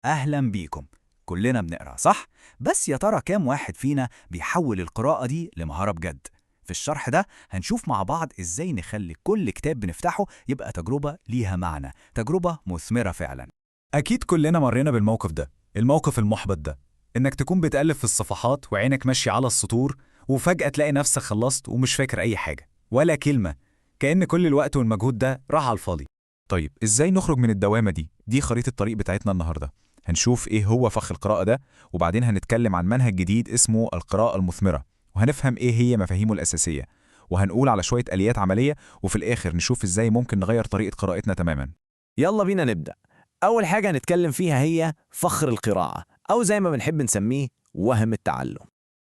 أهلا بيكم. كلنا بنقرأ صح؟ بس يا ترى كام واحد فينا بيحول القراءة دي لمهارة بجد؟ في الشرح ده هنشوف مع بعض إزاي نخلي كل كتاب بنفتحه يبقى تجربة ليها معنى، تجربة مثمرة فعلا. أكيد كلنا مرينا بالموقف ده، الموقف المحبط ده، إنك تكون بتقلب في الصفحات وعينك ماشية على السطور وفجأة تلاقي نفسك خلصت ومش فاكر أي حاجة ولا كلمة، كأن كل الوقت والمجهود ده راح على الفاضي. طيب إزاي نخرج من الدوامة دي؟ دي خريطة الطريق بتاعتنا النهاردة. هنشوف إيه هو فخ القراءة ده، وبعدين هنتكلم عن منهج جديد اسمه القراءة المثمرة، وهنفهم إيه هي مفاهيمه الأساسية، وهنقول على شوية آليات عملية، وفي الآخر نشوف إزاي ممكن نغير طريقة قراءتنا تماماً. يلا بينا نبدأ. أول حاجة هنتكلم فيها هي فخر القراءة، أو زي ما بنحب نسميه وهم التعلم.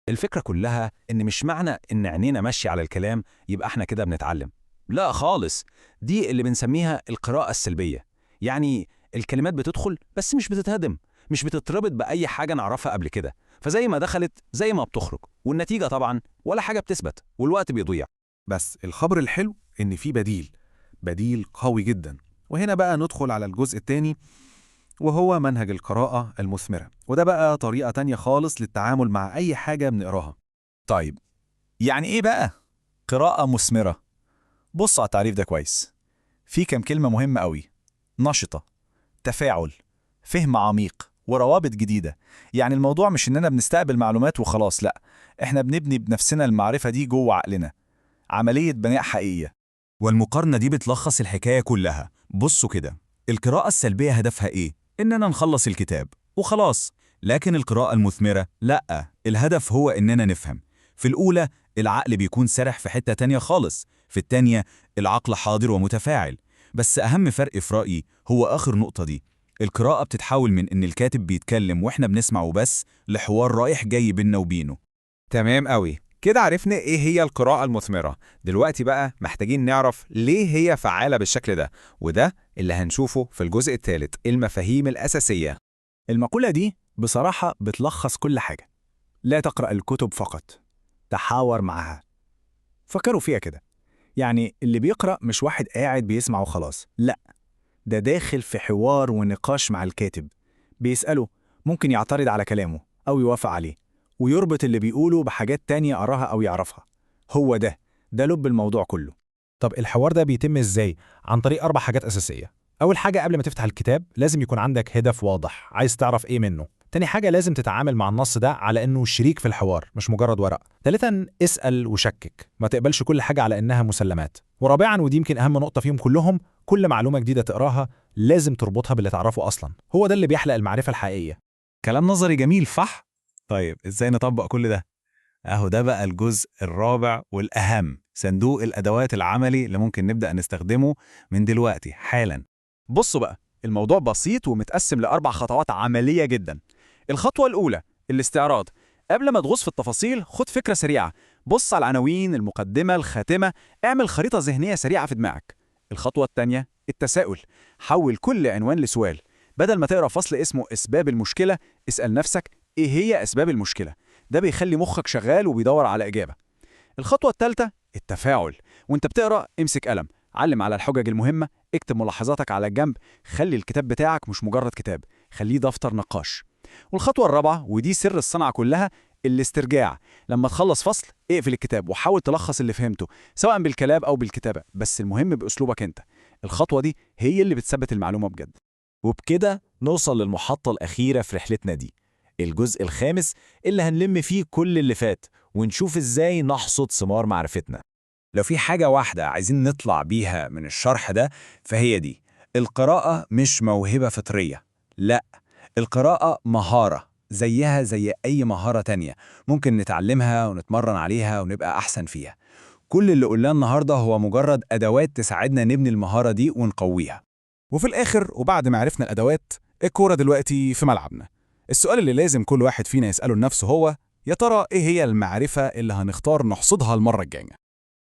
الفكرة كلها إن مش معنى إن عينينا ماشية على الكلام يبقى إحنا كده بنتعلم. لا خالص، دي اللي بنسميها القراءة السلبية. يعني الكلمات بتدخل بس مش بتتهدم، مش بتتربط بأي حاجة نعرفها قبل كده، فزي ما دخلت زي ما بتخرج، والنتيجة طبعا ولا حاجة بتثبت والوقت بيضيع. بس الخبر الحلو إن في بديل قوي جدا. وهنا بقى ندخل على الجزء الثاني، وهو منهج القراءة المثمرة، وده بقى طريقة تانية خالص للتعامل مع أي حاجة بنقراها. طيب، يعني إيه بقى قراءة مثمرة؟ بص على التعريف ده كويس. في كام كلمة مهمة قوي: نشطة، تفاعل، فهم عميق، وروابط جديدة. يعني الموضوع مش إننا بنستقبل معلومات وخلاص، لأ، إحنا بنبني بنفسنا المعرفة دي جوه عقلنا، عملية بناء حقيقية. والمقارنة دي بتلخص الحكاية كلها. بصوا كده، القراءة السلبية هدفها إيه؟ إننا نخلص الكتاب وخلاص. لكن القراءة المثمرة لأ، الهدف هو إننا نفهم. في الأولى العقل بيكون سرح في حتة تانية خالص، في التانية العقل حاضر ومتفاعل. بس أهم فرق في رأيي هو آخر نقطة دي. القراءة بتتحول من إن الكاتب بيتكلم وإحنا بنسمع وبس، لحوار رايح جاي بينا وبينه. تمام قوي، كده عرفنا ايه هي القراءة المثمرة. دلوقتي بقى محتاجين نعرف ليه هي فعالة بالشكل ده، وده اللي هنشوفه في الجزء الثالث، المفاهيم الأساسية. المقولة دي بصراحة بتلخص كل حاجة. لا تقرأ الكتب فقط، تحاور معها. فكروا فيها كده، يعني اللي بيقرأ مش واحد قاعد بيسمع وخلاص، لأ، ده داخل في حوار ونقاش مع الكاتب. بيسأله، ممكن يعترض على كلامه أو يوافق عليه، ويربط اللي بيقوله بحاجات تانية قراها أو يعرفها. هو ده لب الموضوع كله. طب الحوار ده بيتم ازاي؟ عن طريق 4 حاجات أساسية. أول حاجة، قبل ما تفتح الكتاب لازم يكون عندك هدف واضح، عايز تعرف ايه منه. تاني حاجة، لازم تتعامل مع النص ده على انه شريك في الحوار مش مجرد ورق. تالتا، اسأل وشكك، ما تقبلش كل حاجة على انها مسلمات. ورابعا، ودي يمكن اهم نقطة فيهم كلهم، كل معلومة جديدة تقراها لازم تربطها باللي تعرفه أصلا. هو ده اللي بيحلق المعرفة الحقيقية. كلام نظري جميل، صح؟ طيب إزاي نطبق كل ده؟ أهو ده بقى الجزء الرابع والأهم، صندوق الأدوات العملي اللي ممكن نبدأ نستخدمه من دلوقتي حالاً. بصوا بقى، الموضوع بسيط ومتقسم ل4 خطوات عملية جدا. الخطوة الأولى الاستعراض. قبل ما تغوص في التفاصيل خد فكرة سريعة، بص على العناوين، المقدمة، الخاتمة، اعمل خريطة ذهنية سريعة في دماغك. الخطوة الثانية التساؤل. حول كل عنوان لسؤال. بدل ما تقرأ فصل اسمه أسباب المشكلة، اسأل نفسك إيه هي أسباب المشكلة. ده بيخلي مخك شغال وبيدور على إجابة. الخطوة الثالثة التفاعل. وانت بتقرأ امسك قلم، علم على الحجج المهمة، اكتب ملاحظاتك على الجنب. خلي الكتاب بتاعك مش مجرد كتاب، خليه دفتر نقاش. والخطوة الرابعة، ودي سر الصنعة كلها، الاسترجاع. لما تخلص فصل اقفل الكتاب وحاول تلخص اللي فهمته، سواء بالكلام أو بالكتابة، بس المهم بأسلوبك انت. الخطوة دي هي اللي بتثبت المعلومة بجد. وبكده نوصل للمحطة الأخيرة في رحلتنا دي، الجزء الخامس اللي هنلم فيه كل اللي فات ونشوف ازاي نحصد ثمار معرفتنا. لو في حاجة واحدة عايزين نطلع بيها من الشرح ده فهي دي: القراءة مش موهبة فطرية، لا، القراءة مهارة زيها زي أي مهارة تانية، ممكن نتعلمها ونتمرن عليها ونبقى أحسن فيها. كل اللي قلناه النهاردة هو مجرد أدوات تساعدنا نبني المهارة دي ونقويها. وفي الآخر، وبعد ما عرفنا الأدوات، الكورة دلوقتي في ملعبنا. السؤال اللي لازم كل واحد فينا يسأله لنفسه هو: يا ترى إيه هي المعرفة اللي هنختار نحصدها المرة الجاية؟